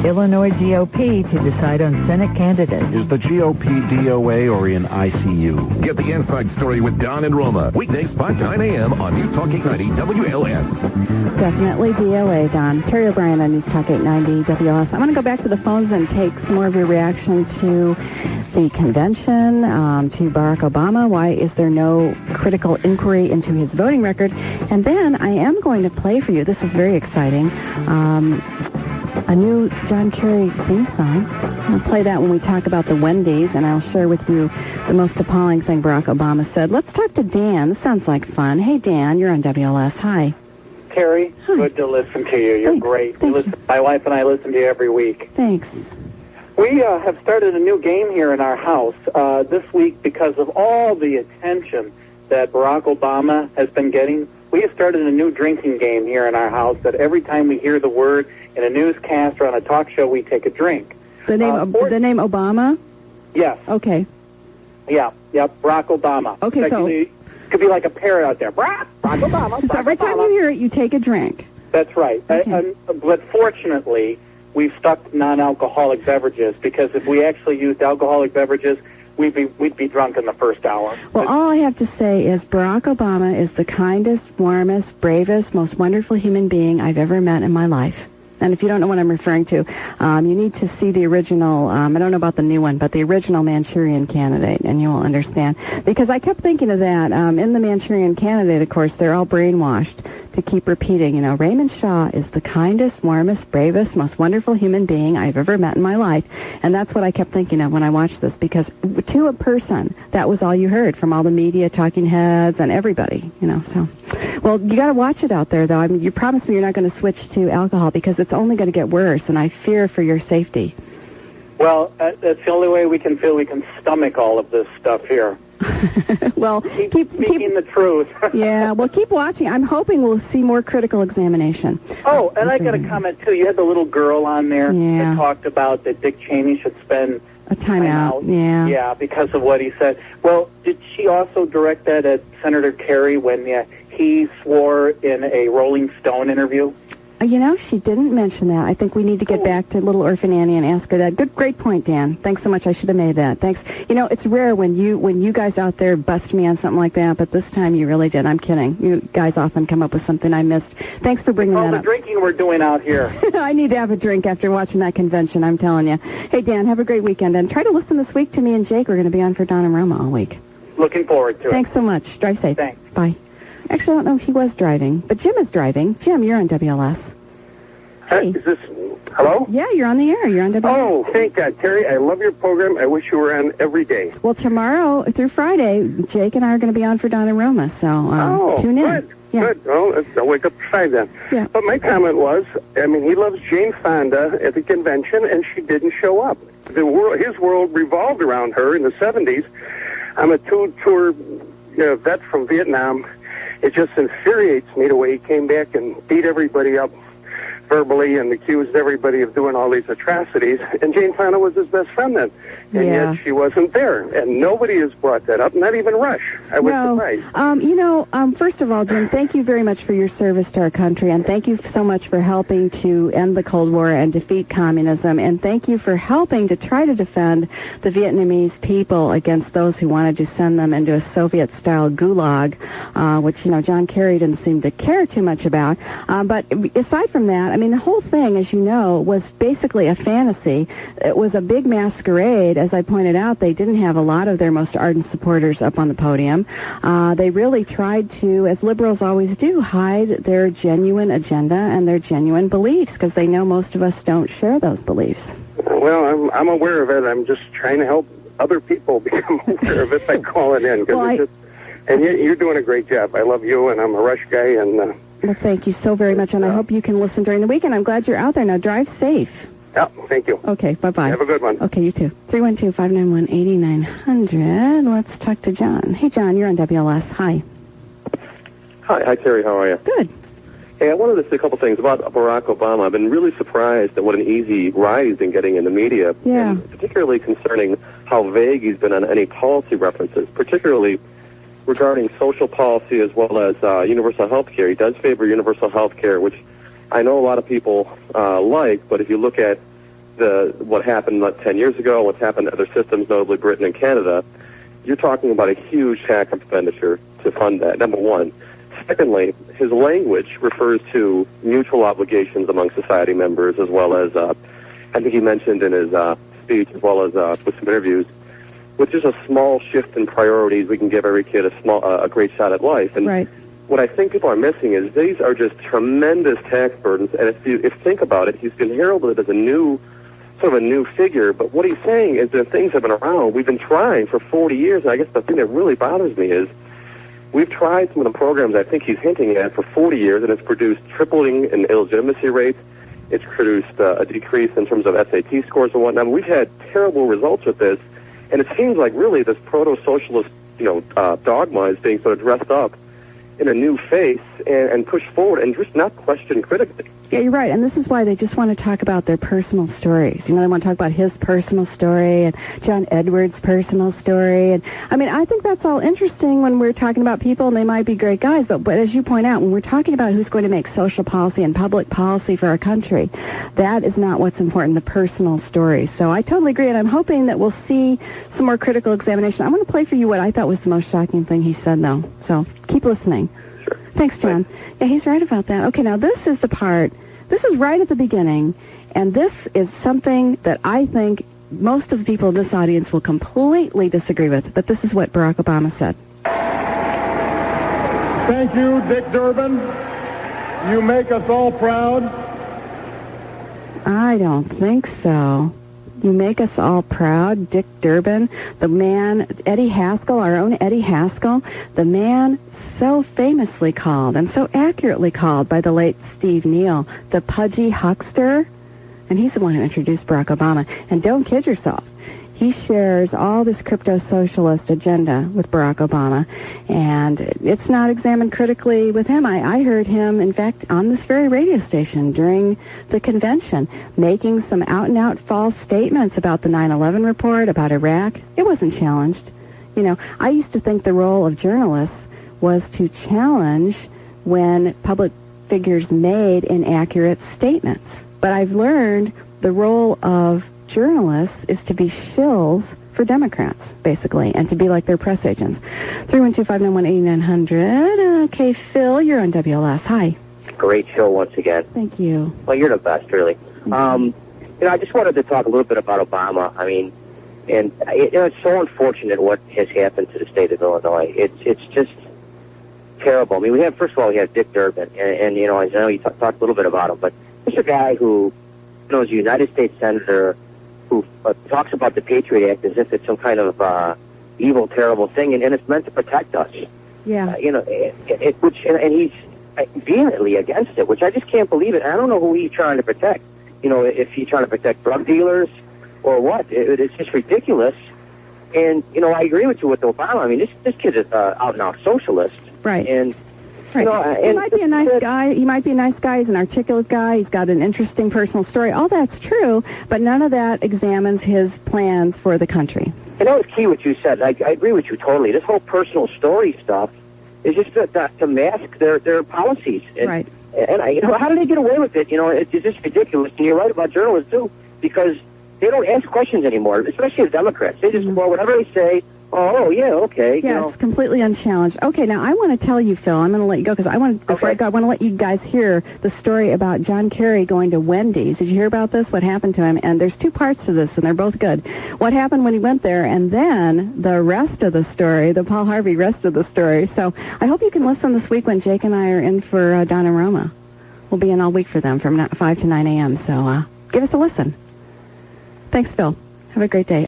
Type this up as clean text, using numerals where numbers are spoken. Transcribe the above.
Illinois GOP to decide on Senate candidates. Is the GOP DOA or in ICU? Get the inside story with Don and Roma. Weekdays 5 to 9 a.m. on News Talk 890 WLS. Definitely DOA, Don. Terry O'Brien on News Talk 890 WLS. I'm going to go back to the phones and take some more of your reaction to the convention, to Barack Obama. Why is there no critical inquiry into his voting record? And then I am going to play for you, this is very exciting, a new John Kerry theme song. I'll play that when we talk about the Wendy's, and I'll share with you the most appalling thing Barack Obama said. Let's talk to Dan. This sounds like fun. Hey, Dan, you're on WLS. Hi. Terry, Hi. Good to listen to you. You're great. My wife and I listen to you every week. Thanks. We have started a new game here in our house this week because of all the attention that Barack Obama has been getting. We have started a new drinking game here in our house that every time we hear the word in a newscast or on a talk show, we take a drink. The name Obama? Yes. Okay. Yeah, Barack Obama. Okay, so... It could be like a parrot out there. Barack Obama, So every time you hear it, you take a drink. That's right. Okay. But fortunately, we've stuck to non-alcoholic beverages because if we actually used alcoholic beverages, we'd be drunk in the first hour. Well, all I have to say is Barack Obama is the kindest, warmest, bravest, most wonderful human being I've ever met in my life. And if you don't know what I'm referring to, you need to see the original, I don't know about the new one, but the original Manchurian Candidate, and you will understand. Because I kept thinking of that. In the Manchurian Candidate, of course, they're all brainwashed to keep repeating, Raymond Shaw is the kindest, warmest, bravest, most wonderful human being I've ever met in my life. And that's what I kept thinking of when I watched this, because to a person, that was all you heard from all the media, talking heads, and everybody, so. Well, you got to watch it out there, though. I mean, you promised me you're not going to switch to alcohol because it's only going to get worse, and I fear for your safety. Well, that's the only way we can feel we can stomach all of this stuff here. Well, keep speaking the truth. Yeah, well, keep watching. I'm hoping we'll see more critical examination. Oh, and I got a comment, too. You had the little girl on there that talked about that Dick Cheney should spend a timeout. Yeah, because of what he said. Well, did she also direct that at Senator Kerry when he swore in a Rolling Stone interview? She didn't mention that. I think we need to get back to Little Orphan Annie and ask her that. Great point, Dan. Thanks so much. I should have made that. Thanks. It's rare when you guys out there bust me on something like that, but this time you really did. I'm kidding. You guys often come up with something I missed. Thanks for bringing that up. All the drinking we're doing out here. I need to have a drink after watching that convention, I'm telling you. Hey, Dan, have a great weekend. And try to listen this week to me and Jake. We're going to be on for Don and Roma all week. Looking forward to it. Thanks so much. Drive safe. Thanks. Bye. Actually, I don't know if he was driving, but Jim is driving. Jim, you're on WLS. Hey. Is this... Hello? Yeah, you're on the air. You're on WLS. Oh, thank God. Terry, I love your program. I wish you were on every day. Well, tomorrow through Friday, Jake and I are going to be on for Don and Roma, so tune in. Good. Yeah. Good. Well, I'll wake up at 5 then. Yeah. But my comment was, he loves Jane Fonda at the convention, and she didn't show up. His world revolved around her in the 70s. I'm a two-tour vet from Vietnam. It just infuriates me the way he came back and beat everybody up verbally and accused everybody of doing all these atrocities. And Jane Fonda was his best friend then. And yet she wasn't there. And nobody has brought that up, not even Rush. I was surprised. First of all, Jim, thank you very much for your service to our country, and thank you so much for helping to end the Cold War and defeat communism, and thank you for helping to try to defend the Vietnamese people against those who wanted to send them into a Soviet-style gulag, which, John Kerry didn't seem to care too much about. But aside from that, the whole thing, as you know, was basically a fantasy. It was a big masquerade. As I pointed out, they didn't have a lot of their most ardent supporters up on the podium. They really tried to, as liberals always do, hide their genuine agenda and their genuine beliefs, because they know most of us don't share those beliefs. Well, I'm aware of it. I'm just trying to help other people become aware of it by calling in. And you're doing a great job. I love you, and I'm a Rush guy, and... Well, thank you so very much, and I hope you can listen during the weekend. I'm glad you're out there. Now, drive safe. Yeah, thank you. Okay, bye-bye. Have a good one. Okay, you too. 312-591-8900. Let's talk to John. Hey, John, you're on WLS. Hi. Hi, Terry. How are you? Good. Hey, I wanted to say a couple things about Barack Obama. I've been really surprised at what an easy ride he's been getting in the media, and particularly concerning how vague he's been on any policy references, particularly regarding social policy as well as universal health care. He does favor universal health care, which I know a lot of people like, but if you look at what happened 10 years ago, what's happened to other systems, notably Britain and Canada, you're talking about a huge tax expenditure to fund that, number one. Secondly, his language refers to mutual obligations among society members, as well as, I think he mentioned in his speech, as well as with some interviews, with just a small shift in priorities, we can give every kid a great shot at life. And right. What I think people are missing is these are just tremendous tax burdens. And if you think about it, he's been heralded as a new figure. But what he's saying is that things have been around. We've been trying for 40 years. And I guess the thing that really bothers me is we've tried some of the programs I think he's hinting at for 40 years, and it's produced tripling in illegitimacy rates. It's produced a decrease in terms of SAT scores and whatnot. We've had terrible results with this. And it seems like really this proto-socialist, dogma is being sort of dressed up in a new face and pushed forward and just not questioned critically. Yeah, you're right. And this is why they just want to talk about their personal stories. They want to talk about his personal story and John Edwards' personal story. And I think that's all interesting when we're talking about people, and they might be great guys. But as you point out, when we're talking about who's going to make social policy and public policy for our country, that is not what's important, the personal stories. So I totally agree, and I'm hoping that we'll see some more critical examination. I'm going to play for you what I thought was the most shocking thing he said, though. So keep listening. Sure. Thanks, John. Yeah, he's right about that. Okay, now this is the part. This is right at the beginning, and this is something that I think most of the people in this audience will completely disagree with, but this is what Barack Obama said. Thank you, Dick Durbin. You make us all proud. I don't think so. You make us all proud, Dick Durbin, the man, Eddie Haskell, our own Eddie Haskell, the man so famously called and so accurately called by the late Steve Neal, the pudgy huckster. And he's the one who introduced Barack Obama. And don't kid yourself. He shares all this crypto-socialist agenda with Barack Obama, and it's not examined critically with him. I heard him, in fact, on this very radio station during the convention, making some out-and-out false statements about the 9/11 report, about Iraq. It wasn't challenged. I used to think the role of journalists was to challenge when public figures made inaccurate statements. But I've learned the role of journalists is to be shills for Democrats, basically, and to be like their press agents. 312-591-8900. Okay, Phil, you're on WLS. Hi. Great show once again. Thank you. Well, you're the best, really. I just wanted to talk a little bit about Obama. It's so unfortunate what has happened to the state of Illinois. It's just terrible. First of all, we have Dick Durbin, and I know you talked a little bit about him, but this is a guy who, is a United States senator who talks about the Patriot Act as if it's some kind of evil, terrible thing, and it's meant to protect us. Yeah. And he's vehemently against it, which I just can't believe it. I don't know who he's trying to protect. If he's trying to protect drug dealers or what. It's just ridiculous. And, I agree with you with Obama. This kid is out-and-out socialist. Right. And right. He might be a nice guy. He might be a nice guy. He's an articulate guy. He's got an interesting personal story. All that's true, but none of that examines his plans for the country. That was key what you said. I agree with you totally. This whole personal story stuff is just to mask their policies. And, right. And how do they get away with it? It's just ridiculous. And you're right about journalists too, because they don't ask questions anymore, especially the Democrats. They just well, whatever they say. Oh, yeah, okay. Yeah, it's completely unchallenged. Okay, now I want to tell you, Phil, I'm going to let you go, because I want to let you guys hear the story about John Kerry going to Wendy's. Did you hear about this? What happened to him? And there's two parts to this, and they're both good. What happened when he went there, and then the rest of the story, the Paul Harvey rest of the story. So I hope you can listen this week when Jake and I are in for Don and Roma. We'll be in all week for them from 5 to 9 a.m., so give us a listen. Thanks, Phil. Have a great day.